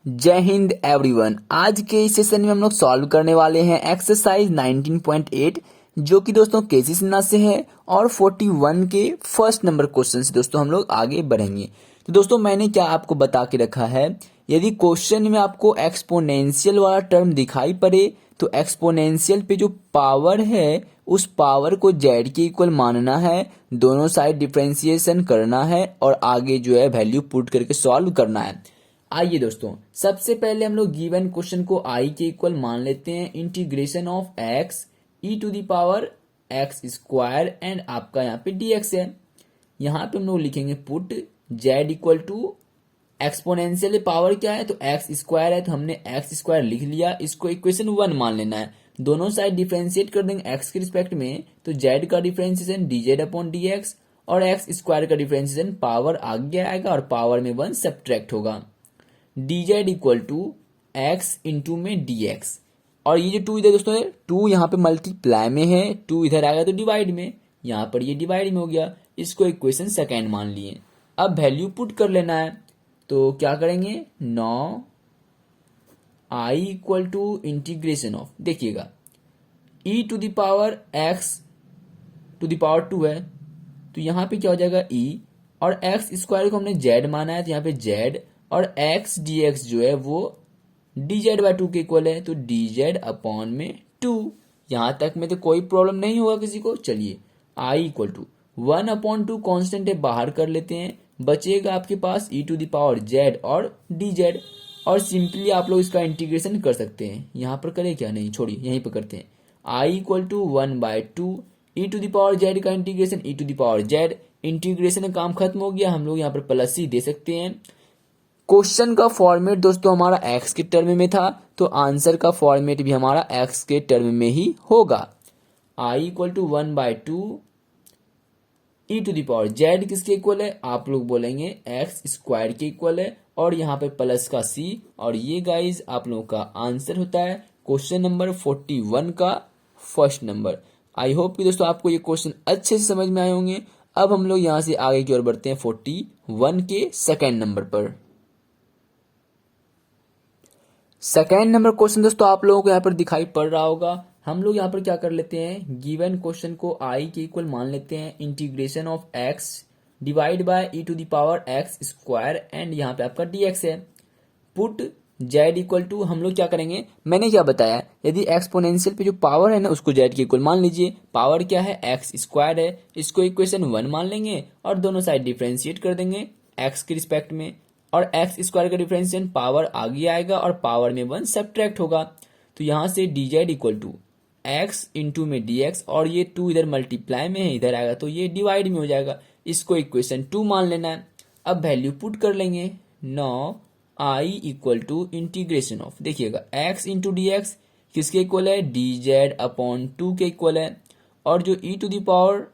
जय हिंद एवरीवन। आज के इस सेशन में हम लोग सॉल्व करने वाले हैं एक्सरसाइज 19.8 जो कि दोस्तों केसी सिन्हा से है और 41 के फर्स्ट नंबर क्वेश्चन से दोस्तों हम लोग आगे बढ़ेंगे। तो दोस्तों मैंने क्या आपको बता के रखा है, यदि क्वेश्चन में आपको एक्सपोनेंशियल वाला टर्म दिखाई पड़े तो एक्सपोनेंशियल पे जो पावर है उस पावर को जेड के इक्वल मानना है, दोनों साइड डिफरेंशिएशन करना है और आगे जो है वैल्यू पुट करके सॉल्व करना है। आइए दोस्तों, सबसे पहले हम लोग गिवन क्वेश्चन को आई के इक्वल मान लेते हैं। Integration of X E to the power x square and आपका यहाँ पे dx है। यहाँ पे हम लोग लिखेंगे put Z equal to exponential power क्या है तो एक्स स्क्वायर है, तो हमने एक्स स्क्वायर लिख लिया। इसको इक्वेशन 1 मान लेना है। दोनों साइड डिफरेंशिएट कर देंगे एक्स के रिस्पेक्ट में, तो जेड का डिफरेंशिएशन dz अपॉन dx और एक्स स्क्वायर का डिफरेंशिएशन पावर आगे आएगा और पावर में 1 सब्ट्रैक्ट होगा। dz equal to X into में dx और ये जो 2 इधर दोस्तों है 2 यहाँ पे मल्टीप्लाई में है, 2 इधर आएगा तो डिवाइड में, यहाँ पर ये डिवाइड में हो गया। इसको इक्वेशन सेकेंड मान लिए। अब वैल्यू पुट कर लेना है, तो क्या करेंगे 9 I equal to integration of, देखिएगा e to the power x to the power 2 है तो यहाँ पे क्या हो जाएगा ई, और एक्स स्क्वायर को हमने जेड माना है तो यहाँ पे जेड और एक्स डी एक्स जो है वो डी जेड बाई 2 के इक्वल है, तो डी जेड अपॉन में 2। यहाँ तक में तो कोई प्रॉब्लम नहीं होगा किसी को। चलिए आई इक्वल टू 1 अपॉन 2 कॉन्स्टेंट है, बाहर कर लेते हैं, बचेगा आपके पास ई टू द पावर जेड और डी जेड। और सिंपली आप लोग इसका इंटीग्रेशन कर सकते हैं। यहाँ पर करें क्या, नहीं छोड़िए यहीं पर करते हैं। I equal to 1/2 e to the power z का integration e to the power z. Integration का काम खत्म हो गया, हम लोग यहाँ पर प्लस ही दे सकते हैं। क्वेश्चन का फॉर्मेट दोस्तों हमारा एक्स के टर्म में था तो आंसर का फॉर्मेट भी हमारा एक्स के टर्म में ही होगा। I equal to 1/2 e to the power z किसके इक्वल है, आप लोग बोलेंगे एक्स स्क्वायर के इक्वल है, और यहाँ पे प्लस का सी, और ये गाइज आप लोगों का आंसर होता है क्वेश्चन नंबर 41 का फर्स्ट नंबर। आई होप कि दोस्तों आपको ये क्वेश्चन अच्छे से समझ में आए होंगे। अब हम लोग यहाँ से आगे की ओर बढ़ते हैं 41 के सेकेंड नंबर पर। सेकेंड नंबर क्वेश्चन दोस्तों आप लोगों को यहाँ पर दिखाई पड़ रहा होगा। हम लोग यहाँ पर क्या कर लेते हैं, गिवन क्वेश्चन को आई के इक्वल मान लेते हैं। Integration of X divide by E to the power x square and यहाँ पे आपका dx है। पुट जेड इक्वल टू, हम लोग क्या करेंगे, मैंने क्या बताया, यदि एक्सपोनेंशियल पे जो पावर है ना उसको जेड के इक्वल मान लीजिए। पावर क्या है, एक्स स्क्वायर है, इसको इक्वेशन 1 मान लेंगे और दोनों साइड डिफरेंशिएट कर देंगे एक्स के रिस्पेक्ट में, और एक्स स्क्वायर का डिफरेंशिएशन पावर आगे आएगा और पावर में 1 सब्ट्रैक्ट होगा। तो यहाँ से D Z equal to X into में डी एक्स, और ये 2 इधर मल्टीप्लाई में है, इधर आएगा तो ये डिवाइड में हो जाएगा। इसको इक्वेशन 2 मान लेना है। अब वैल्यू पुट कर लेंगे 9 I equal to integration of, देखिएगा एक्स इंटू डी एक्स किसके इक्वल है, डी जेड अपॉन 2 के इक्वल है, और जो e to the power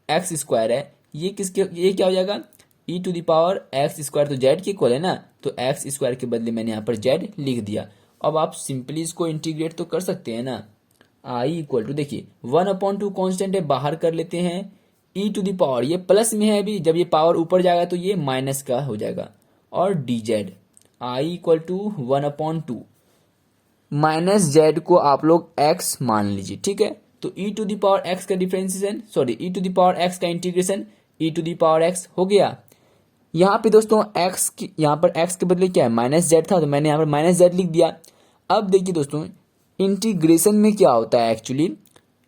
x square है ये किसके, ये क्या हो जाएगा, e to the power x square तो जेड के इक्वल है ना, तो एक्स स्क्वायर के बदले मैंने यहाँ पर जेड लिख दिया। अब आप सिंपली इसको इंटीग्रेट तो कर सकते हैं ना। आई इक्वल टू, देखिए 1/2 कॉन्स्टेंट है, बाहर कर लेते हैं। ई टू द पावर ये प्लस में है, अभी जब ये पावर ऊपर जाएगा तो ये माइनस का हो जाएगा, और d z I equal to 1/2 minus z को आप लोग एक्स मान लीजिए, ठीक है। तो e to the power x का differentiation, sorry e to the power x का integration e to the power x हो गया। यहाँ पे दोस्तों एक्स की, यहाँ पर एक्स के बदले क्या है, माइनस जेड था तो मैंने यहाँ पर माइनस जेड लिख दिया। अब देखिए दोस्तों इंटीग्रेशन में क्या होता है, एक्चुअली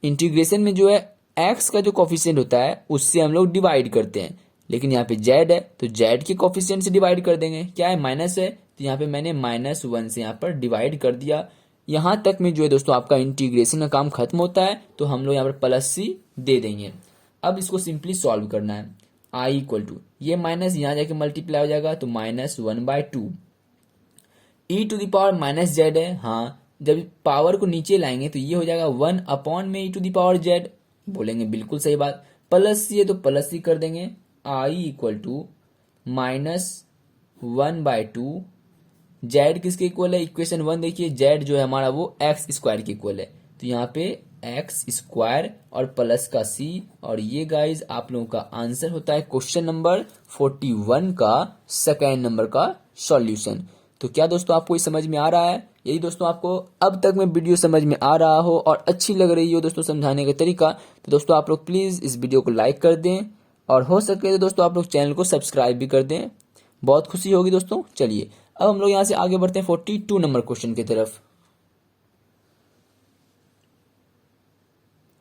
इंटीग्रेशन में जो है एक्स का जो कोफिशिएंट होता है उससे हम लोग डिवाइड करते हैं, लेकिन यहाँ पे जेड है तो जेड के कोफिशिएंट से डिवाइड कर देंगे। क्या है, माइनस है, तो यहाँ पे मैंने -1 से यहाँ पर डिवाइड कर दिया। यहाँ तक में जो है दोस्तों आपका इंटीग्रेशन का काम खत्म होता है, तो हम लोग यहाँ पर प्लस सी दे देंगे। अब इसको सिंपली सॉल्व करना है। आई इक्वल टू, ये माइनस यहाँ जाके मल्टीप्लाई हो जाएगा तो -1/2 e to the power minus z है, हाँ जब पावर को नीचे लाएंगे तो ये हो जाएगा 1 अपॉन में ई टू द पावर जेड, बोलेंगे बिल्कुल सही बात। प्लस सी है तो प्लस सी कर देंगे। आई इक्वल टू -1/2 जेड किसके इक्वल है, इक्वेशन 1 देखिए, जेड जो है हमारा वो एक्स स्क्वायर के इक्वल है, तो यहाँ पे एक्स स्क्वायर और प्लस का सी, और ये गाइज आप लोगों का आंसर होता है क्वेश्चन नंबर 41 का सेकेंड नंबर का सॉल्यूशन। तो क्या दोस्तों आपको ये समझ में आ रहा है? यदि दोस्तों आपको अब तक में वीडियो समझ में आ रहा हो और अच्छी लग रही हो दोस्तों समझाने का तरीका, तो दोस्तों आप लोग प्लीज़ इस वीडियो को लाइक कर दें और हो सके तो दोस्तों आप लोग चैनल को सब्सक्राइब भी कर दें, बहुत खुशी होगी दोस्तों। चलिए अब हम लोग यहाँ से आगे बढ़ते हैं 42 नंबर क्वेश्चन की तरफ।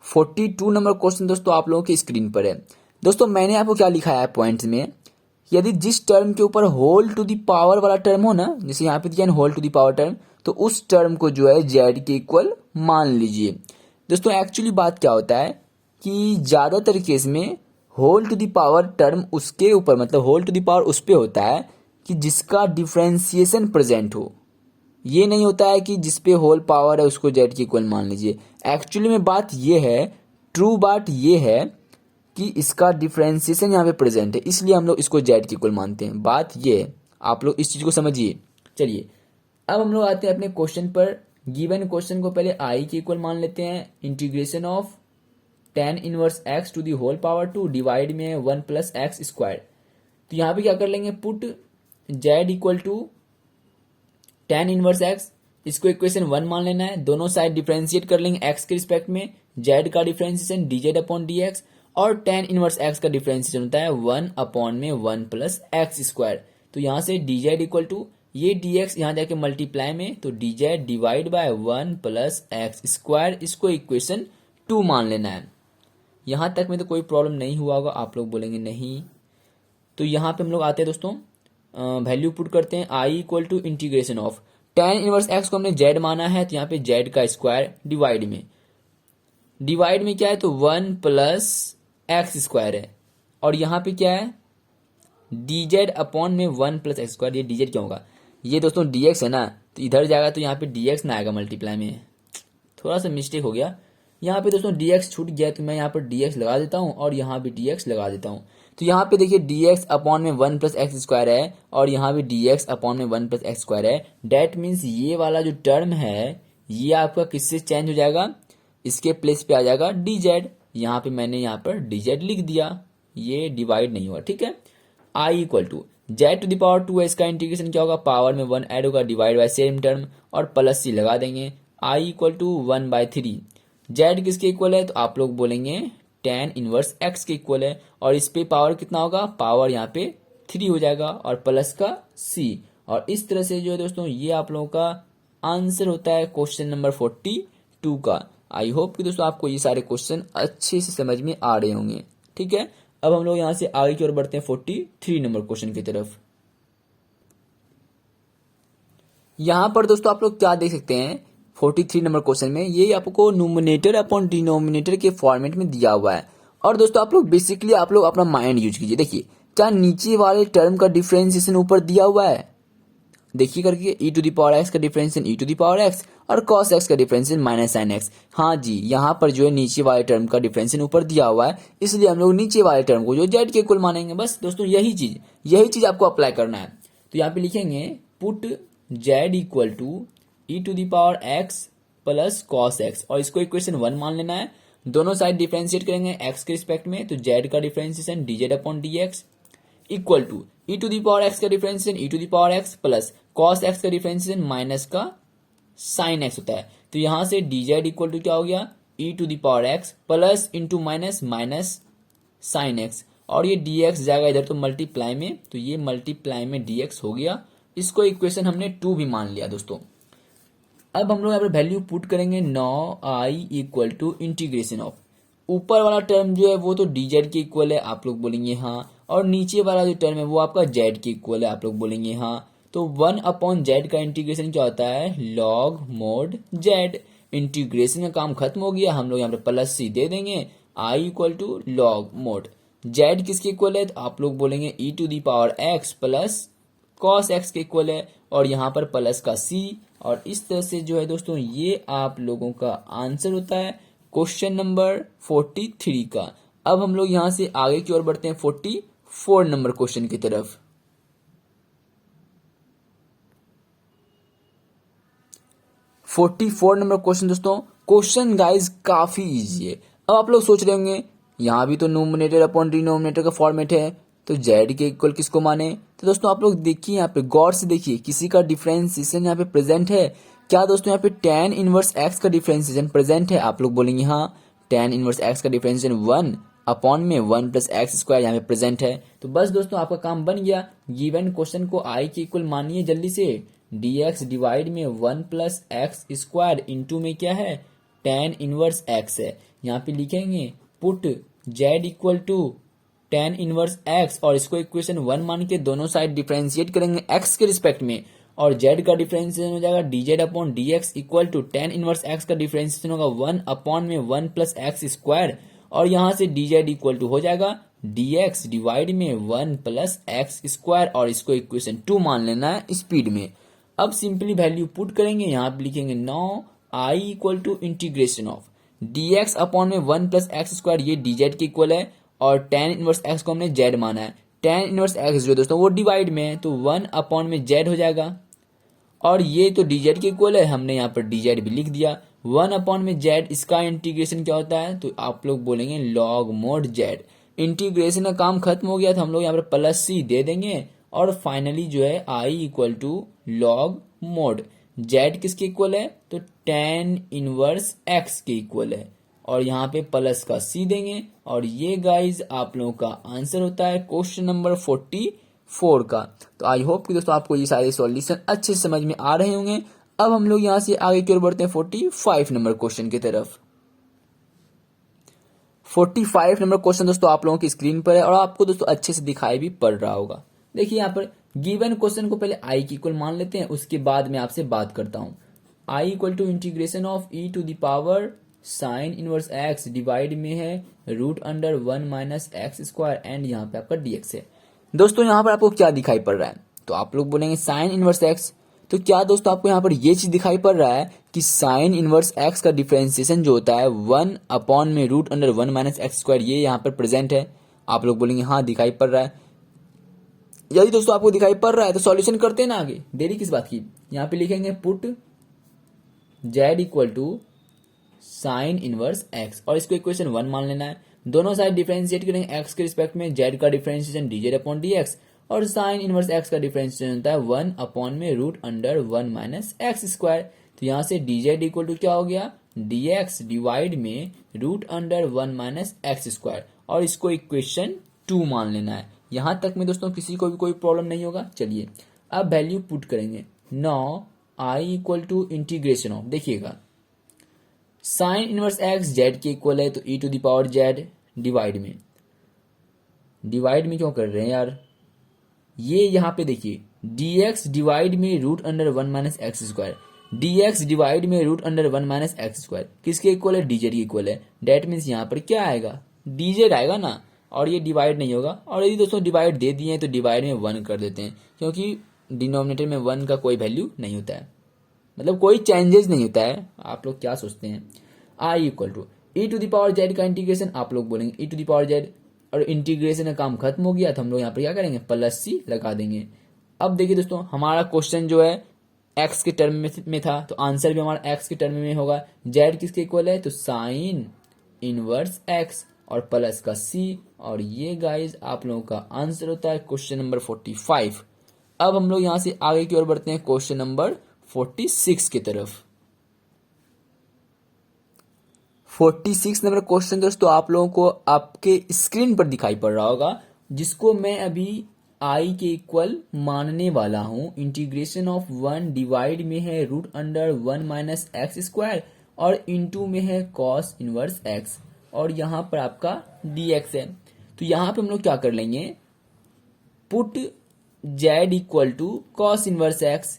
42 नंबर क्वेश्चन दोस्तों आप लोगों की स्क्रीन पर है। दोस्तों मैंने आपको क्या लिखा है पॉइंट्स में, यदि जिस टर्म के ऊपर होल टू द पावर वाला टर्म हो ना, जैसे यहाँ पे दिया है whole to the power term, तो उस टर्म को जो है जेड के इक्वल मान लीजिए। दोस्तों एक्चुअली बात क्या होता है कि ज्यादातर केस में whole to the power term उसके ऊपर, मतलब होल टू द पावर उस पे होता है कि जिसका डिफ्रेंसिएशन प्रेजेंट हो। ये नहीं होता है कि जिसपे होल पावर है उसको जेड के इक्वल मान लीजिए। एक्चुअली में बात ये है, ट्रू बात ये है कि इसका डिफ्रेंसिएशन यहाँ पे प्रेजेंट है, इसलिए हम लोग इसको जेड के इक्वल मानते हैं। बात ये है, आप लोग इस चीज को समझिए। चलिए अब हम लोग आते हैं अपने क्वेश्चन पर। गिवन क्वेश्चन को पहले आई के इक्वल मान लेते हैं। Integration of tan inverse x to the whole power 2 divide में 1 प्लस एक्स स्क्वायर। तो यहाँ पे क्या कर लेंगे, put z equal to tan inverse x, इसको इक्वेशन 1 मान लेना है। दोनों साइड डिफरेंशिएट कर लेंगे x के रिस्पेक्ट में। z का डिफरेंशिएशन dz अपॉन dx और tan इनवर्स x का डिफरेंशिएशन होता है 1 अपॉन में 1 प्लस एक्स स्क्वायर। तो यहाँ से dz इक्वल टू ये dx यहाँ जाके मल्टीप्लाई में, तो dz divide by 1 plus x square, इसको इक्वेशन 2 मान लेना है। यहाँ तक में तो कोई प्रॉब्लम नहीं हुआ होगा, आप लोग बोलेंगे नहीं। तो यहाँ पे हम लोग आते हैं दोस्तों, वैल्यू पुट करते हैं। I equal to integration of tan inverse x को हमने z माना है, तो यहाँ पे z का स्क्वायर डिवाइड में क्या है, तो 1 प्लस एक्स स्क्वायर है। और यहाँ पे क्या है, dz अपॉन में 1 प्लस एक्स स्क्वायर। ये dz क्या होगा, ये दोस्तों dx है ना, तो इधर जाएगा तो यहाँ पे dx ना आएगा मल्टीप्लाई में, थोड़ा सा मिस्टेक हो गया। यहाँ पे दोस्तों dx छूट गया, तो मैं यहाँ पर dx लगा देता हूँ और यहाँ भी dx लगा देता हूँ। तो यहाँ पे देखिए dx अपॉन में 1 प्लस एक्स स्क्वायर है और यहाँ भी dx अपॉन में 1 प्लस एक्स स्क्वायर है। डेट मीन्स ये वाला जो टर्म है ये आपका किससे चेंज हो जाएगा, इसके प्लेस पे आ जाएगा dz। यहाँ पे मैंने यहाँ पर dz लिख दिया, ये डिवाइड नहीं हुआ, ठीक है। I equal to z to the power 2 है, इसका इंटीग्रेशन क्या होगा, पावर में 1 ऐड होगा, डिवाइड बाय सेम टर्म और प्लस सी लगा देंगे। I equal to 1/3। जेड किसके इक्वल है, तो आप लोग बोलेंगे tan इनवर्स x के इक्वल है। और इस पे पावर कितना होगा, पावर यहाँ पे 3 हो जाएगा और प्लस का c। और इस तरह से जो है दोस्तों ये आप लोगों का आंसर होता है क्वेश्चन नंबर 42 का। आई होप कि दोस्तों आपको ये सारे क्वेश्चन अच्छे से समझ में आ रहे होंगे, ठीक है। अब हम लोग यहाँ से आगे की ओर बढ़ते हैं 43 नंबर क्वेश्चन की तरफ। यहाँ पर दोस्तों आप लोग क्या देख सकते हैं, 43 नंबर क्वेश्चन में ये आपको न्यूमरेटर अपॉन डिनोमिनेटर के फॉर्मेट में दिया हुआ है। और दोस्तों आप लोग बेसिकली आप लोग अपना माइंड यूज कीजिए। देखिए क्या नीचे वाले टर्म का डिफरेंशिएशन ऊपर दिया हुआ है, देखिए करके e to the power x का differentiation e to the power x और cos x का डिफरेंशिएशन माइनस sin x। हाँ जी, यहाँ पर जो है नीचे वाले टर्म का डिफरेंशिएशन ऊपर दिया हुआ है, इसलिए हम लोग नीचे वाले टर्म को जो z के इक्वल मानेंगे। बस दोस्तों यही चीज आपको अप्लाई करना है। तो यहाँ पे लिखेंगे put z equal to e to the power x plus cos x और इसको इक्वेशन 1 मान लेना है। दोनों साइड डिफरेंशिएट करेंगे x के रिस्पेक्ट में, तो z का differentiation dz upon dx equal to e to the power x का differentiation e to the power x plus cos x का डिफरेंशिएशन माइनस का sin x होता है। तो यहां से dz इक्वल टू क्या हो गया, e to the power x plus into minus minus sin x और ये dx जाएगा इधर तो मल्टीप्लाई में, तो ये मल्टीप्लाई में dx हो गया। इसको इक्वेशन हमने 2 भी मान लिया दोस्तों। अब हम लोग यहाँ पर वैल्यू पुट करेंगे 9i equal to integration of, ऊपर वाला टर्म जो है वो तो dz के इक्वल है, आप लोग बोलेंगे हाँ, और नीचे वाला जो टर्म है वो आपका z के इक्वल है, आप लोग बोलेंगे हाँ। तो 1 अपॉन z का इंटीग्रेशन क्या होता है, log mod z। इंटीग्रेशन का काम खत्म हो गया, हम लोग यहाँ पे प्लस सी दे देंगे, i equal to log mod z किसके इक्वल है, तो आप लोग बोलेंगे e to the power x plus cos x के इक्वल है और यहाँ पर प्लस का c। और इस तरह से जो है दोस्तों ये आप लोगों का आंसर होता है क्वेश्चन नंबर 43 का। अब हम लोग यहाँ से आगे की ओर बढ़ते हैं 44 नंबर क्वेश्चन की तरफ। 44 नंबर क्वेश्चन दोस्तों, क्वेश्चन गाइज काफी इजी है। अब आप लोग सोच रहे होंगे यहाँ भी तो न्यूमरेटर अपॉन डिनोमिनेटर का फॉर्मेट है, तो जेड के इक्वल किसको माने। तो दोस्तों आप लोग देखिए यहाँ पे गौर से देखिए, किसी का डिफरेंशिएशन यहाँ पे प्रेजेंट है क्या दोस्तों। यहाँ पे tan इनवर्स x का डिफरेंशिएशन प्रेजेंट है। आप लोग बोलेंगे हाँ, tan इनवर्स x का डिफरेंशिएशन 1 अपॉन में 1 प्लस एक्स स्क्वायर यहाँ पे प्रेजेंट है। तो बस दोस्तों आपका काम बन गया। गिवन क्वेश्चन को आई के इक्वल मानिए जल्दी से। dx डिवाइड में 1 प्लस एक्स स्क्वायर इंटू में क्या है, tan इनवर्स x है। यहाँ पे लिखेंगे put z equal to tan inverse x और इसको इक्वेशन 1 मान के दोनों साइड डिफरेंशिएट करेंगे x के रिस्पेक्ट में, और z का डिफरेंशिएशन हो जाएगा dz upon dx equal to tan inverse x का डिफरेंशिएशन होगा 1 अपॉन में 1 प्लस एक्स स्क्वायर, और यहाँ से dz इक्वल टू हो जाएगा dx डिवाइड में 1 प्लस एक्स स्क्वायर, और इसको इक्वेशन 2 मान लेना है स्पीड में। अब सिंपली वैल्यू पुट करेंगे, यहाँ पे लिखेंगे now i equal to integration of dx upon में 1 प्लस एक्स स्क्वायर, ये dz के इक्वल है, और tan इनवर्स x को हमने z माना है। tan इनवर्स x जो दोस्तों वो डिवाइड में है, तो 1 अपॉन में z हो जाएगा, और ये तो dz के इक्वल है, हमने यहाँ पर dz भी लिख दिया। 1 अपॉन में z, इसका इंटीग्रेशन क्या होता है, तो आप लोग बोलेंगे लॉग मोड z। इंटीग्रेशन का काम खत्म हो गया, तो हम लोग यहाँ पर प्लस c दे देंगे, और फाइनली जो है i equal to log mod z किसके इक्वल है, तो tan इनवर्स x के इक्वल है, और यहाँ पे प्लस का c देंगे, और ये गाइज आप लोगों का आंसर होता है क्वेश्चन नंबर 44 का। तो आई होप कि दोस्तों आपको ये सारे सॉल्यूशन अच्छे से समझ में आ रहे होंगे। अब हम लोग यहाँ से आगे की ओर बढ़ते हैं 45 नंबर क्वेश्चन की तरफ। 45 नंबर क्वेश्चन दोस्तों आप लोगों की स्क्रीन पर है, और आपको दोस्तों अच्छे से दिखाई भी पड़ रहा होगा। देखिए यहाँ पर गिवन क्वेश्चन को पहले आई की इक्वल मान लेते हैं, उसके बाद मैं आपसे बात करता हूँ। I equal to integration of e to the power sine inverse x divide में है root under 1 minus x square, and यहाँ पे आपका dx है। दोस्तों यहाँ पर आपको क्या दिखाई पड़ रहा है, तो आप लोग बोलेंगे साइन इनवर्स एक्स। तो क्या दोस्तों आपको यहाँ पर ये चीज दिखाई पड़ रहा है कि साइन इनवर्स एक्स का डिफरेंशिएशन जो होता है 1 अपॉन में root under 1 minus x square, ये यहाँ पर प्रेजेंट है। आप लोग बोलेंगे हाँ दिखाई पड़ रहा है। यदि दोस्तों आपको दिखाई पड़ रहा है तो सॉल्यूशन करते हैं ना आगे, देरी किस बात की। यहाँ पे लिखेंगे put z equal to sine inverse x, और इसको इक्वेशन 1 मान लेना है। दोनों साइड डिफरेंशिएट करेंगे x के रिस्पेक्ट में, z का डिफरेंशिएशन dz अपॉन dx, और साइन इनवर्स x का डिफरेंशिएशन होता है 1 अपॉन में root under 1 minus x square. तो यहाँ से dz इक्वल टू क्या हो गया, dx डिवाइड में root under 1 minus x square, और इसको इक्वेशन 2 मान लेना है। यहाँ तक में दोस्तों किसी को भी कोई प्रॉब्लम नहीं होगा। चलिए अब वैल्यू पुट करेंगे। Now i equal to integration of, देखिएगा साइन इनवर्स एक्स जेड के इक्वल है, तो e to the power z divide में क्यों कर रहे हैं यार, ये यहाँ पे देखिए dx डिवाइड में root under 1 minus x square, dx divide में root under 1 minus x square किसके इक्वल है, dz के इक्वल है। डेट मीन्स यहाँ पर क्या आएगा, dz आएगा ना, और ये डिवाइड नहीं होगा। और यदि दोस्तों डिवाइड दे दिए हैं तो डिवाइड में 1 कर देते हैं, क्योंकि डिनोमिनेटर में 1 का कोई वैल्यू नहीं होता है, मतलब कोई चेंजेस नहीं होता है। आप लोग क्या सोचते हैं, I equal to e to the power z का इंटीग्रेशन, आप लोग बोलेंगे e to the power z, और इंटीग्रेशन का काम खत्म हो गया, तो हम लोग यहाँ पर क्या करेंगे, प्लस सी लगा देंगे। अब देखिए दोस्तों हमारा क्वेश्चन जो है एक्स के टर्म में था, तो आंसर भी हमारा एक्स के टर्म में होगा। जेड किसके इक्वल है, तो साइन इनवर्स एक्स और प्लस का सी, और ये गाइज आप लोगों का आंसर होता है क्वेश्चन नंबर 45। अब हम लोग यहाँ से आगे की ओर बढ़ते हैं क्वेश्चन नंबर 46 की तरफ। 46 नंबर क्वेश्चन दोस्तों आप लोगों को आपके स्क्रीन पर दिखाई पड़ रहा होगा, जिसको मैं अभी आई के इक्वल मानने वाला हूं। इंटीग्रेशन ऑफ 1 डिवाइड में है root under 1 minus x square, और इनटू में है कॉस इनवर्स एक्स, और यहाँ पर आपका dx है। तो यहाँ पे हम लोग क्या कर लेंगे, put z equal to cos inverse x.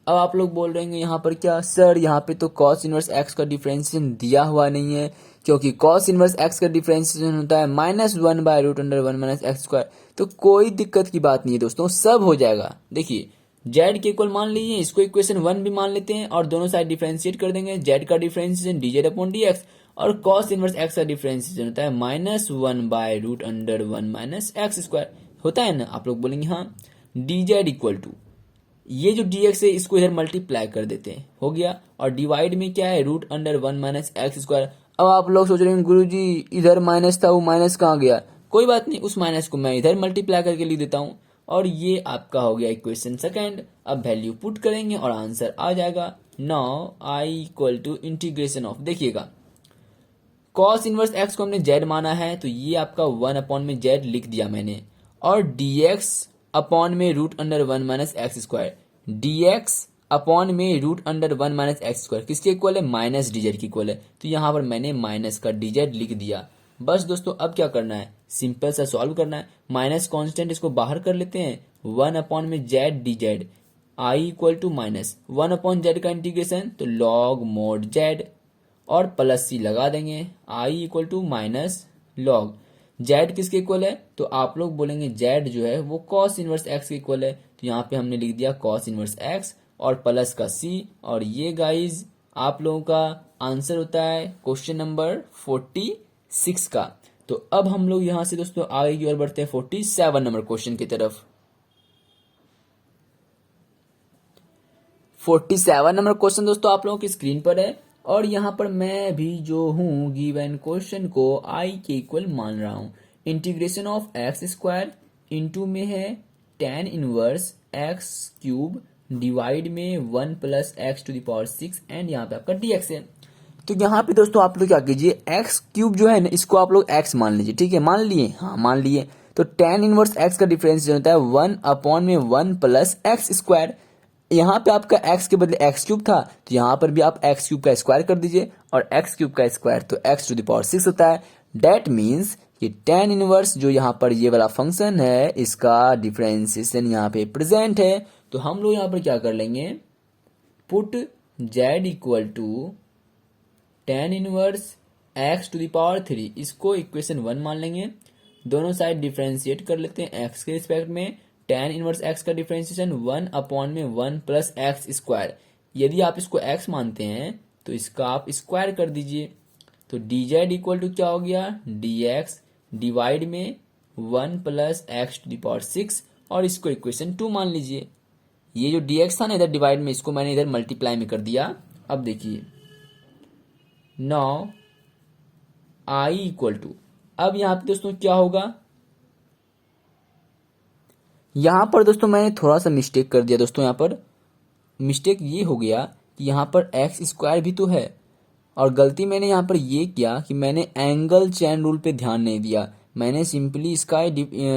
अब आप लोग बोल रहे हैं यहाँ पर क्या सर, यहाँ पे तो कॉस इनवर्स एक्स का डिफरेंशिएशन दिया हुआ नहीं है, क्योंकि कॉस इनवर्स एक्स का डिफरेंशिएशन होता है -1 by root under 1 minus x square. तो कोई दिक्कत की बात नहीं है दोस्तों, सब हो जाएगा। देखिए z के इक्वल मान लीजिए, इसको इक्वेशन 1 भी मान लेते हैं, और दोनों साइड डिफरेंशिएट कर देंगे। z का डिफरेंशिएशन dz अपॉन dx, और कॉस इनवर्स एक्स का डिफरेंशिएशन होता है -1 by root under 1 minus x square, होता है ना। आप लोग बोलेंगे हाँ, dz इक्वल टू ये जो dx है इसको इधर मल्टीप्लाई कर देते हैं, हो गया। और डिवाइड में क्या है, root under 1 minus x square. अब आप लोग सोच रहे हैं गुरुजी इधर माइनस था, वो माइनस कहाँ गया, कोई बात नहीं, उस माइनस को मैं इधर मल्टीप्लाई करके लिख देता हूँ और ये आपका हो गया इक्वेशन सेकंड। अब वैल्यू पुट करेंगे और आंसर आ जाएगा। Now I equal to integration of, देखिएगा कॉस इनवर्स एक्स को हमने जेड माना है तो ये आपका 1 में जेड लिख दिया मैंने, और dx अपॉन में root under 1 minus x square, dx upon में root under 1 minus x square किसके इक्वल है, माइनस dz की इक्वल है। तो यहाँ पर मैंने माइनस का dz लिख दिया। बस दोस्तों अब क्या करना है, सिंपल सा सॉल्व करना है। माइनस कांस्टेंट इसको बाहर कर लेते हैं, 1 में Z dz, I equal to minus 1/z का इंटीग्रेशन तो लॉग मोड जेड, और प्लस सी लगा देंगे, I equal to minus log Z किसके इक्वल है, तो आप लोग बोलेंगे जेड जो है वो कॉस इनवर्स एक्स के इक्वल है। तो यहाँ पे हमने लिख दिया कॉस इनवर्स एक्स और प्लस का सी, और ये गाइज आप लोगों का आंसर होता है क्वेश्चन नंबर 46 का। तो अब हम लोग यहाँ से दोस्तों आगे की ओर बढ़ते हैं 47 नंबर क्वेश्चन की तरफ। 47 नंबर क्वेश्चन दोस्तों आप लोगों की स्क्रीन पर है, और यहाँ पर मैं भी जो हूँ गिवन क्वेश्चन को आई के इक्वल मान रहा हूँ। Integration of x square into में है tan inverse x cube divide में 1 plus x to the power 6 and यहाँ पे आपका dx है। तो यहाँ पे दोस्तों आप लोग क्या कीजिए, एक्स क्यूब जो है ना इसको आप लोग एक्स मान लीजिए, ठीक है, मान लिए, हाँ मान लिए। तो tan इनवर्स एक्स का डिफरेंशिएशन होता है 1/1 प्लस एक्स स्क्वायर। यहाँ पे आपका x के बदले एक्स क्यूब था तो यहाँ पर भी आप एक्स क्यूब का स्क्वायर कर दीजिए, और एक्स क्यूब का स्क्वायर तो एक्स टू द पावर 6 होता है। डेट मीन्स कि tan इनवर्स जो यहाँ पर ये वाला फंक्शन है इसका डिफरेंशिएशन यहाँ पे प्रेजेंट है। तो हम लोग यहाँ पर क्या कर लेंगे, put z equal to tan inverse x to the power 3, इसको इक्वेशन 1 मान लेंगे। दोनों साइड डिफरेंशिएट कर लेते हैं x के रिस्पेक्ट में। tan इनवर्स x का डिफरेंशिएशन 1/1 प्लस एक्स स्क्वायर, यदि आप इसको x मानते हैं तो इसका आप स्क्वायर कर दीजिए। तो dz इक्वल टू क्या हो गया, dx डिवाइड में 1 plus x to the power 6, और इसको इक्वेशन 2 मान लीजिए। ये जो dx था ना इधर डिवाइड में, इसको मैंने इधर मल्टीप्लाई में कर दिया। अब देखिए नाउ आई इक्वल टू, अब यहाँ पे दोस्तों क्या होगा, यहाँ पर दोस्तों मैंने थोड़ा सा मिस्टेक कर दिया दोस्तों। यहाँ पर मिस्टेक ये हो गया कि यहाँ पर एक्स स्क्वायर भी तो है, और गलती मैंने यहाँ पर ये किया कि मैंने एंगल चेन रूल पे ध्यान नहीं दिया। मैंने सिंपली इसका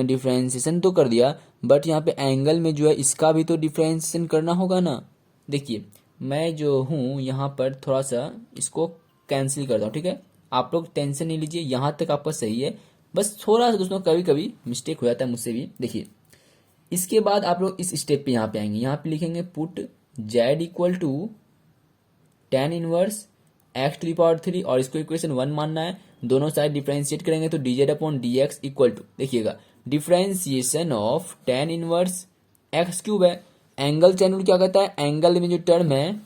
डिफरेंशिएशन तो कर दिया, बट यहाँ पे एंगल में जो है इसका भी तो डिफरेंशिएशन करना होगा ना। देखिए मैं जो हूँ यहाँ पर थोड़ा सा इसको कैंसिल करता हूँ, ठीक है, आप लोग टेंशन नहीं लीजिए, यहाँ तक आपका सही है। बस थोड़ा सा दोस्तों कभी कभी मिस्टेक हो जाता है मुझसे भी। देखिए इसके बाद आप लोग इस स्टेप पे यहाँ पे आएंगे, यहाँ पे लिखेंगे put z equal to tan inverse x to the power 3, और इसको इक्वेशन 1 मानना है। दोनों साइड डिफरेंशिएट करेंगे तो dz upon dx equal to, देखिएगा differentiation of tan inverse x cube है। एंगल चेन रूल क्या कहता है, एंगल में जो टर्म है,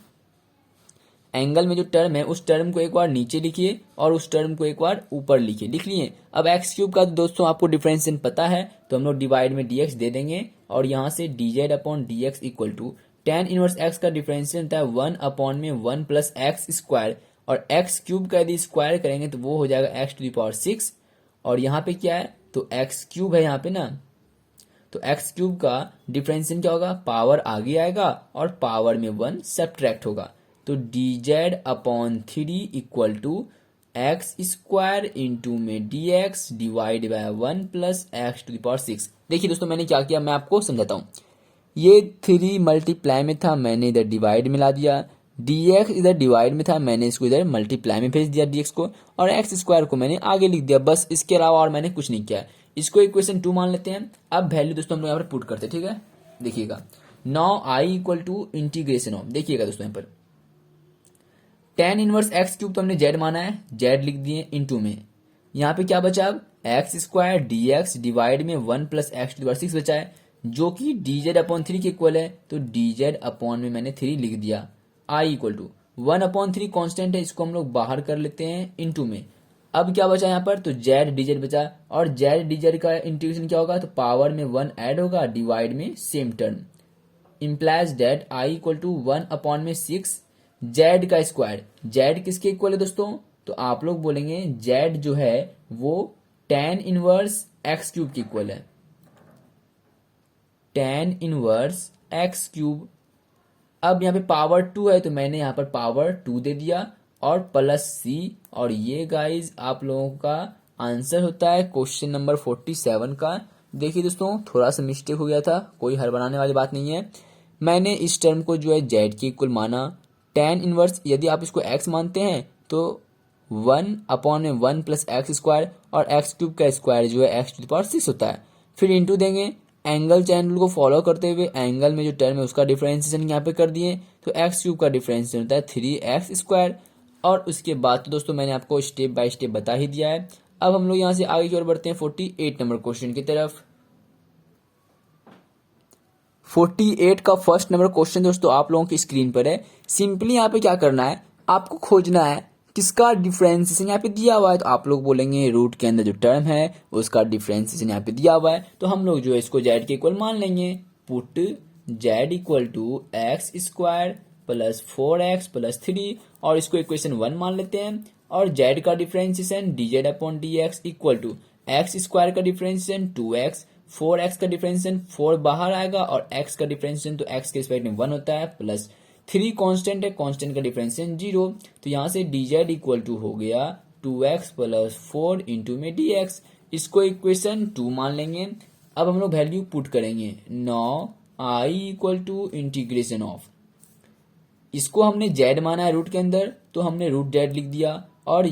एंगल में जो टर्म है उस टर्म को एक बार नीचे लिखिए और उस टर्म को एक बार ऊपर लिखिए, लिख लिए। अब एक्स क्यूब का दोस्तों आपको डिफरेंशिएशन पता है तो हम लोग डिवाइड में dx दे देंगे, और यहाँ से dz upon dx equal to tan inverse x का डिफरेंशिएशन होता है 1/1 प्लस एक्स स्क्वायर, और एक्स क्यूब का यदि स्क्वायर करेंगे तो वो हो जाएगा x टू द पावर 6, और यहाँ पे क्या है तो एक्स क्यूब है यहाँ पे ना, तो एक्स क्यूब का डिफरेंशिएशन क्या होगा, पावर आगे आएगा और पावर में 1 सब्ट्रैक्ट होगा। तो dz upon 3 equal to x square into में dx divide by 1 plus x to the power 6। देखिए दोस्तों मैंने क्या किया, मैं आपको समझाता हूँ। ये 3 मल्टीप्लाई में था, मैंने इधर डिवाइड में ला दिया। dx इधर डिवाइड में था, मैंने इसको इधर मल्टीप्लाई में भेज दिया dx को, और एक्स स्क्वायर को मैंने आगे लिख दिया। बस इसके अलावा और मैंने कुछ नहीं किया। इसको इक्वेशन 2 मान लेते हैं। अब वैल्यू दोस्तों हम लोग यहाँ पर पुट करते हैं, ठीक है। देखिएगा now I equal to integration of, देखिएगा दोस्तों यहाँ पर tan इनवर्स एक्स क्यूब तो हमने z माना है, z लिख दिए इंटू में, यहाँ पे क्या बचा, अब एक्स स्क्वायर dx डिवाइड में 1 plus x to the power 6 बचा है, जो कि dz अपॉन 3 के इक्वल है। तो dz अपॉन में मैंने 3 लिख दिया। i इक्वल टू 1/3 कॉन्स्टेंट है, इसको हम लोग बाहर कर लेते हैं इंटू में। अब क्या बचा यहाँ पर, तो z dz बचा, और z dz का इंटीग्रेशन क्या होगा, तो पावर में 1 ऐड होगा डिवाइड में same term, implies that i equal to 1/6 z का स्क्वायर। z किसके इक्वल है दोस्तों, तो आप लोग बोलेंगे z जो है वो tan इनवर्स एक्स क्यूब के इक्वल है, tan इनवर्स एक्स क्यूब। अब यहाँ पे पावर 2 है तो मैंने यहाँ पर पावर 2 दे दिया और प्लस सी, और ये गाइज आप लोगों का आंसर होता है क्वेश्चन नंबर 47 का। देखिए दोस्तों, थोड़ा सा मिस्टेक हो गया था, कोई हड़बड़ाने वाली बात नहीं है। मैंने इस टर्म को जो है जेड के इक्वल माना। tan इनवर्स यदि आप इसको x मानते हैं तो 1/1 प्लस एक्स स्क्वायर, और एक्स क्यूब का स्क्वायर जो है x टू द पावर 6 होता है। फिर इंटू देंगे, एंगल चैन रूल को फॉलो करते हुए एंगल में जो टर्म है उसका डिफरेंशिएशन यहाँ पे कर दिए, तो एक्स क्यूब का डिफरेंशिएशन होता है 3x स्क्वायर। और उसके बाद तो दोस्तों मैंने आपको स्टेप बाय स्टेप बता ही दिया है। अब हम लोग यहाँ से आगे की ओर बढ़ते हैं 48 नंबर क्वेश्चन की तरफ। 48 का फर्स्ट नंबर क्वेश्चन दोस्तों आप लोगों की स्क्रीन पर है। सिंपली यहाँ पे क्या करना है, आपको खोजना है किसका डिफरेंशिएशन यहाँ पे दिया हुआ है, तो आप लोग बोलेंगे रूट के अंदर जो टर्म है उसका डिफरेंशिएशन यहाँ पे दिया हुआ है, तो हम लोग जो है इसको जेड के इक्वल मान लेंगे। Put Z equal to x square plus 4x plus 3, और इसको इक्वेशन 1 मान लेते हैं। और जेड का differentiation d z upon d x equal to x square का डिफरेंशिएशन 2x, 4x का डिफरेंशिएशन 4 बाहर आएगा, और x का डिफरेंशिएशन तो x के रिस्पेक्ट में 1 होता है, प्लस 3 कांस्टेंट है, कांस्टेंट का डिफरेंशिएशन 0, तो यहाँ से डी जेड इक्वल टू हो गया 2x प्लस 4 इंटू में dx। इसको इक्वेशन 2 मान लेंगे। अब हम लोग वैल्यू पुट करेंगे, now i equal to integration of, इसको हमने जेड माना है रूट के अंदर तो हमने रूट जेड लिख दिया, और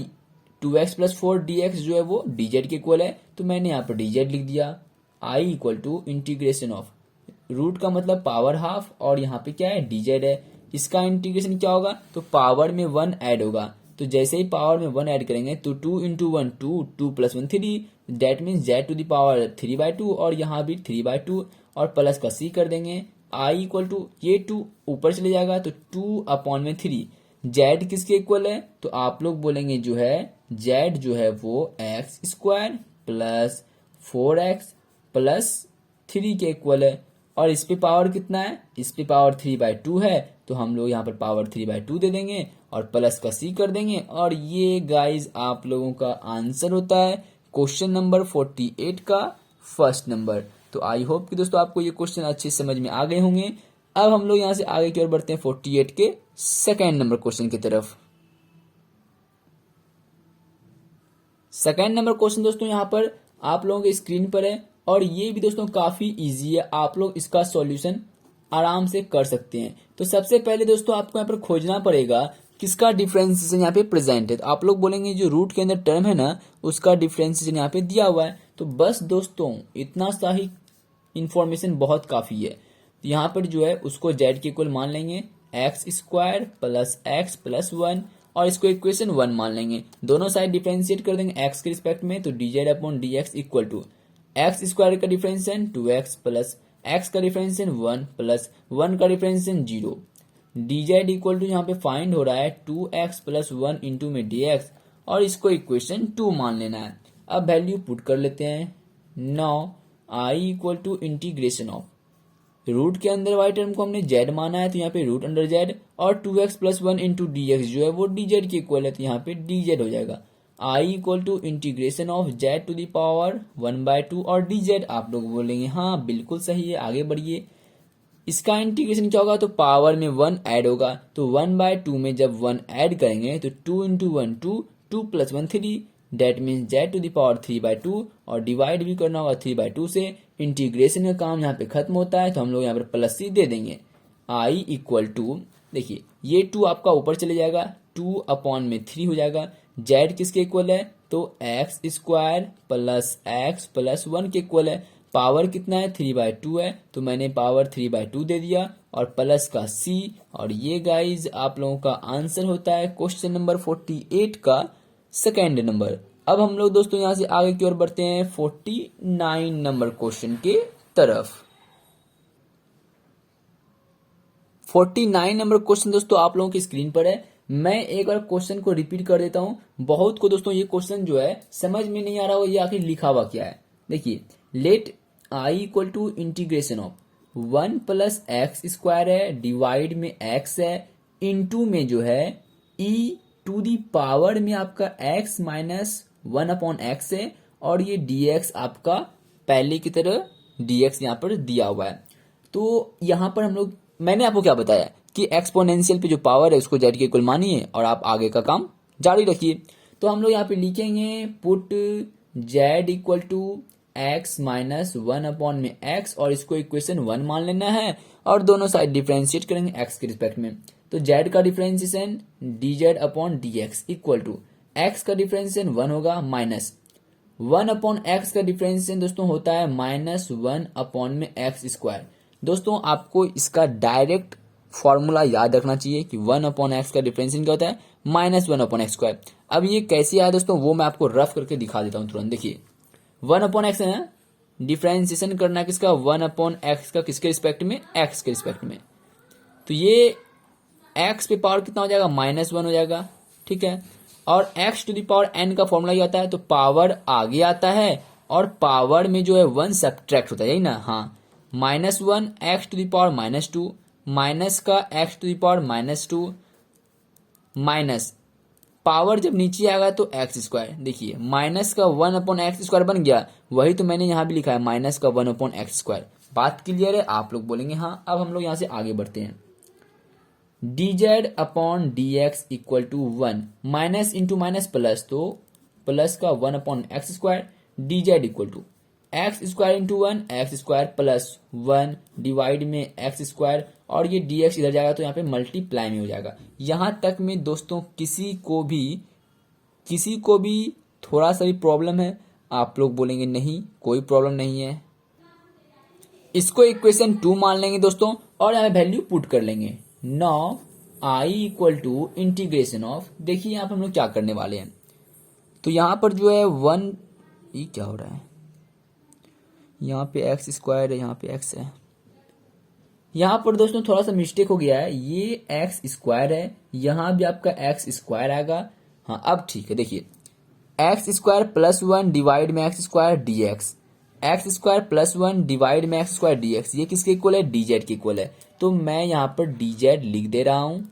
2x प्लस 4 dx जो है वो डी जेड के इक्वल है, तो मैंने यहाँ पर डी जेड लिख दिया। i equal to integration of, root का मतलब पावर हाफ, और यहाँ पे क्या है डी जेड है, इसका इंटीग्रेशन क्या होगा, तो पावर में 1 ऐड होगा, तो जैसे ही पावर में 1 ऐड करेंगे तो 2 into 1 2, 2 plus 1 3, that means z to the power 3/2, और यहाँ भी 3/2, और प्लस का सी कर देंगे। i इक्वल टू, ये 2 ऊपर चले जाएगा तो 2/3, जेड किसके इक्वल है, तो आप लोग बोलेंगे जो है जेड जो है वो x square plus 4x plus 3 के इक्वल है, और इस पे पावर कितना है, इस पे पावर 3/2 है, तो हम लोग यहाँ पर पावर 3/2 दे देंगे और प्लस का सी कर देंगे, और ये गाइज आप लोगों का आंसर होता है क्वेश्चन नंबर 48 का फर्स्ट नंबर। तो आई होप कि दोस्तों आपको ये क्वेश्चन अच्छे समझ में आ गए होंगे। अब हम लोग यहाँ से आगे की ओर बढ़ते हैं 48 के सेकेंड नंबर क्वेश्चन की तरफ। सेकेंड नंबर क्वेश्चन दोस्तों यहाँ पर आप लोगों के स्क्रीन पर है, और ये भी दोस्तों काफी इजी है, आप लोग इसका सॉल्यूशन आराम से कर सकते हैं। तो सबसे पहले दोस्तों आपको यहाँ पर खोजना पड़ेगा किसका डिफरेंशिएशन यहाँ पे प्रेजेंट है, तो आप लोग बोलेंगे जो रूट के अंदर टर्म है ना उसका डिफरेंशिएशन यहाँ पे दिया हुआ है, तो बस दोस्तों इतना सा ही इंफॉर्मेशन बहुत काफी है। तो यहाँ पर जो है उसको जेड के इक्वल मान लेंगे, x square plus x plus 1, और इसको इक्वेशन 1 मान लेंगे। दोनों साइड डिफरेंशिएट कर देंगे एक्स के रिस्पेक्ट में, तो d z upon d x equal to x square का डिफरेंशिएशन 2x प्लस एक्स का डिफरेंशिएशन 1 प्लस 1 का differentiation 0। D Z equal to यहाँ पे फाइंड हो रहा है 2x प्लस 1 इंटू में dx, और इसको इक्वेशन 2 मान लेना है। अब वैल्यू पुट कर लेते हैं, now i equal to integration of, root के अंदर वाई टर्म को हमने जेड माना है तो यहाँ पे रूट अंडर जेड, और 2x plus 1 into d x जो है वो डी जेड के इक्वल है, तो यहाँ पे डी जेड हो जाएगा। i equal to integration of z to the power 1/2 और डी जेड। आप लोग बोलेंगे हाँ बिल्कुल सही है, आगे बढ़िए। इसका इंटीग्रेशन क्या होगा, तो पावर में 1 ऐड होगा, तो 1/2 में जब 1 ऐड करेंगे तो 2 into 1 2, 2 plus 1 3, that means z to the power 3/2, और डिवाइड भी करना होगा 3/2 से। इंटीग्रेशन का काम यहाँ पे खत्म होता है, तो हम लोग यहाँ पर प्लस सी दे देंगे। i इक्वल टू, देखिए ये 2 आपका ऊपर चले जाएगा, 2/3 हो जाएगा। जेड किसके इक्वल है, तो x square plus x plus 1 के इक्वल है। पावर कितना है, 3/2 है, तो मैंने पावर 3/2 दे दिया और प्लस का c, और ये गाइज आप लोगों का आंसर होता है क्वेश्चन नंबर 48 का सेकेंड नंबर। अब हम लोग दोस्तों यहाँ से आगे की ओर बढ़ते हैं 49 नंबर क्वेश्चन के तरफ। 49 नंबर क्वेश्चन दोस्तों आप लोगों की स्क्रीन पर है। मैं एक बार क्वेश्चन को रिपीट कर देता हूं, बहुत को दोस्तों ये क्वेश्चन जो है समझ में नहीं आ रहा हो ये आखिर लिखा हुआ क्या है। देखिए, let i equal to integration of 1 plus x square है, डिवाइड में x है, इनटू में जो है e टू दी पावर में आपका x माइनस 1/x है, और ये dx आपका पहले की तरह dx यहाँ पर दिया हुआ है। तो यहाँ पर हम लोग, मैंने आपको क्या बताया कि एक्सपोनेंशियल पे जो पावर है उसको जेड के इक्वल मानिए और आप आगे का काम जारी रखिए। तो हम लोग यहाँ पे लिखेंगे put Z equal to x minus one upon में एक्स, और इसको इक्वेशन 1 मान लेना है और दोनों साइड डिफ्रेंशिएट करेंगे एक्स के रिस्पेक्ट में। तो जेड का differentiation d z upon d x equal to x का डिफ्रेंशिएशन 1 होगा माइनस 1 अपॉन एक्स का डिफ्रेंशिएशन दोस्तों होता है -1 अपॉन में एक्स स्क्वायर। दोस्तों आपको इसका डायरेक्ट फॉर्मूला याद रखना चाहिए कि 1 अपॉन एक्स का डिफरेंशिएशन क्या होता है -1 अपॉन एक्स स्क्वायर। अब ये कैसे आया दोस्तों, वो मैं आपको रफ करके दिखा देता हूँ तुरंत। देखिए 1 अपॉन एक्स है ना, डिफरेंशिएशन करना है किसका, 1 अपॉन एक्स का, किसके रिस्पेक्ट में, एक्स के रिस्पेक्ट में। तो ये एक्स पे पावर कितना हो जाएगा, -1 हो जाएगा, ठीक है। और x to the power n का फॉर्मूला क्या होता है, तो पावर आगे आता है और पावर में जो है 1 सब्ट्रैक्ट होता है, यही ना, हाँ। -1 x to the power -2 minus का x to the power -2 minus power जब नीचे आएगा तो एक्स स्क्वायर। देखिए माइनस का 1 अपॉन एक्स स्क्वायर बन गया, वही तो मैंने यहाँ भी लिखा है माइनस का 1 अपॉन एक्स स्क्वायर। बात क्लियर है, आप लोग बोलेंगे हाँ। अब हम लोग यहाँ से आगे बढ़ते हैं। D z upon d x equal to 1 minus into minus plus, तो प्लस का 1 upon x square d Z equal to x square into 1 x square plus 1 divide में एक्स स्क्वायर, और ये dx इधर जाएगा तो यहाँ पे मल्टीप्लाई में हो जाएगा। यहां तक में दोस्तों किसी को भी थोड़ा सा भी प्रॉब्लम है, आप लोग बोलेंगे नहीं कोई प्रॉब्लम नहीं है, इसको इक्वेशन 2 मान लेंगे दोस्तों और यहाँ वैल्यू पुट कर लेंगे। Now I equal to integration of, देखिए यहाँ पर हम लोग क्या करने वाले हैं। तो यहाँ पर जो है 1, ये क्या हो रहा है, यहाँ पे एक्स स्क्वायर है, यहाँ पे एक्स है, यहाँ पर दोस्तों थोड़ा सा मिस्टेक हो गया है, ये एक्स स्क्वायर है, यहाँ भी आपका एक्स स्क्वायर आएगा। हाँ अब ठीक है, देखिए एक्स स्क्वायर प्लस 1 डिवाइड में x square D x, x square plus 1 divide में एक्स स्क्वायर डी एक्स, ये किसके इक्वल है, डी जेड के इक्वल है। तो मैं यहाँ पर डी जेड लिख दे रहा हूँ।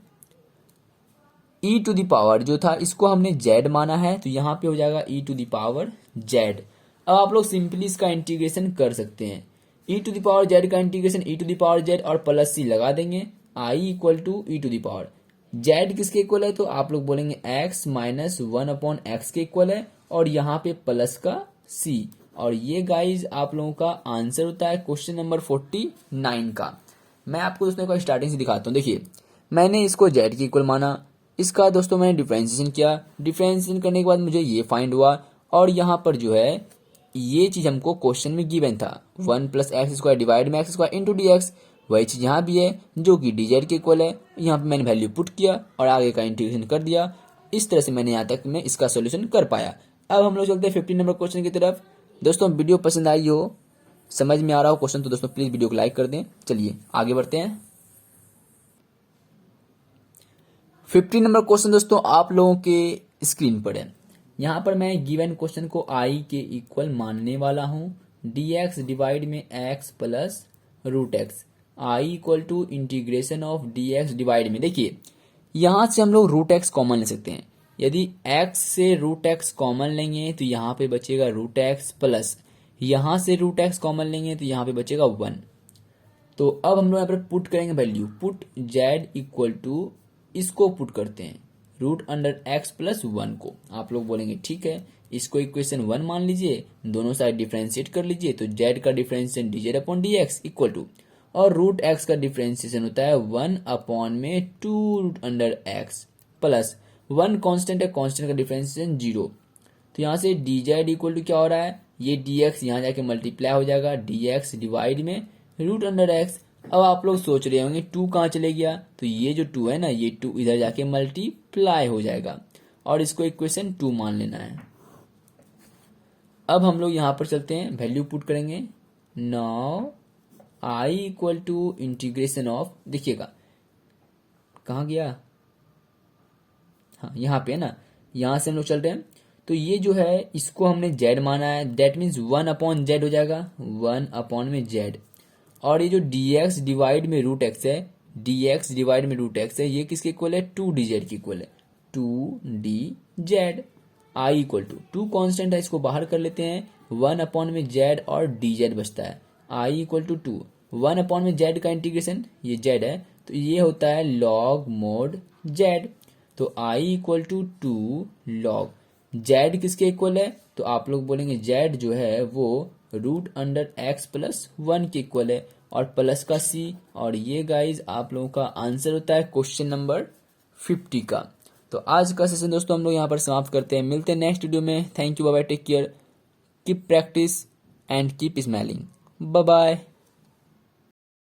ई टू द पावर जो था इसको हमने जेड माना है, तो यहाँ पे हो जाएगा e to the power z. अब आप लोग सिंपली इसका इंटीग्रेशन कर सकते हैं, e to the power z का integration e to the power z और प्लस सी लगा देंगे, I equal to e to the power z किसके इक्वल है, तो आप लोग बोलेंगे एक्स माइनस 1 अपॉन एक्स के इक्वल है, और यहाँ पे प्लस का सी। और ये गाइज आप लोगों का आंसर होता है क्वेश्चन नंबर 49 का। मैं आपको दोस्तों को स्टार्टिंग से दिखाता हूँ। देखिए मैंने इसको जेड के इक्वल माना, इसका दोस्तों मैंने डिफरेंशिएशन किया, डिफरेंशिएशन करने के बाद मुझे ये फाइंड हुआ, और यहाँ पर जो है ये चीज हमको क्वेश्चन में गिवन था 1 प्लस एक्स स्क्वायर डिवाइड में x square into d x, वही चीज यहाँ भी है जो कि डी जेड के इक्वल है। यहाँ पे मैंने वैल्यू पुट किया और आगे का इंटीग्रेशन कर दिया। इस तरह से मैंने यहाँ तक में इसका सोल्यूशन कर पाया। अब हम लोग चलते हैं 15 नंबर क्वेश्चन की तरफ। दोस्तों वीडियो पसंद आई हो, समझ में आ रहा हो क्वेश्चन, तो दोस्तों प्लीज वीडियो को लाइक कर दें। चलिए आगे बढ़ते हैं। 15 नंबर क्वेश्चन दोस्तों आप लोगों के स्क्रीन पर है। यहाँ पर मैं गिवन क्वेश्चन को आई के इक्वल मानने वाला हूँ, डी एक्स डिवाइड में x plus root x, I equal to integration of d x divide में। देखिए यहाँ से हम लोग रूट एक्स कॉमन ले सकते हैं, यदि एक्स से रूट एक्स कॉमन लेंगे तो यहाँ पे बचेगा रूट एक्स प्लस, यहाँ से रूट एक्स कॉमन लेंगे तो यहाँ पे बचेगा 1। तो अब हम लोग यहाँ पर पुट करेंगे value, put Z equal to, इसको पुट करते हैं रूट अंडर एक्स प्लस 1 को। आप लोग बोलेंगे ठीक है, इसको इक्वेशन 1 मान लीजिए, दोनों साइड डिफरेंशिएट कर लीजिए, तो जेड का differentiation d z upon d x equal to, और रूट एक्स का डिफरेंशिएशन होता है 1 अपॉन में 2 root under x plus 1 constant है, कांस्टेंट का डिफरेंशिएशन 0। तो यहाँ से डी जेड इक्वल टू क्या हो रहा है, ये डी एक्स यहाँ जाके मल्टीप्लाई हो जाएगा डी एक्स डिवाइड में रूट अंडर एक्स। अब आप लोग सोच रहे होंगे 2 कहाँ चले गया, तो ये जो 2 है ना, ये 2 इधर जाके मल्टीप्लाई हो जाएगा और इसको इक्वेशन 2 मान लेना है। अब हम लोग यहाँ पर चलते हैं, वैल्यू पुट करेंगे। Now I equal to integration of, देखिएगा कहाँ गया, हाँ यहाँ पे है ना, यहाँ से हम लोग चल रहे हैं। तो ये जो है इसको हमने जेड माना है, दैट मीन्स 1 अपॉन जेड हो जाएगा, 1 अपॉन में जेड। और ये जो dx डिवाइड में रूट एक्स है, dx डिवाइड में रूट एक्स है, ये किसके इक्वल है, 2 डी जेड के इक्वल है, 2 d z. I equal to constant है, इसको बाहर कर लेते हैं, 1 में जेड और डी जेड बचता है। आई इक्वल टू 1 में जेड का इंटीग्रेशन, ये जेड है तो ये होता है लॉग मोड जेड। तो आई इक्वल टू लॉग जेड किसके इक्वल है, तो आप लोग बोलेंगे जेड जो है वो √x+1 के इक्वल है और प्लस का सी। और ये गाइज आप लोगों का आंसर होता है क्वेश्चन नंबर 50 का। तो आज का सेशन दोस्तों हम लोग यहाँ पर समाप्त करते हैं, मिलते हैं नेक्स्ट वीडियो में। Thank you, bye bye, take care, keep practice and keep smiling, bye bye.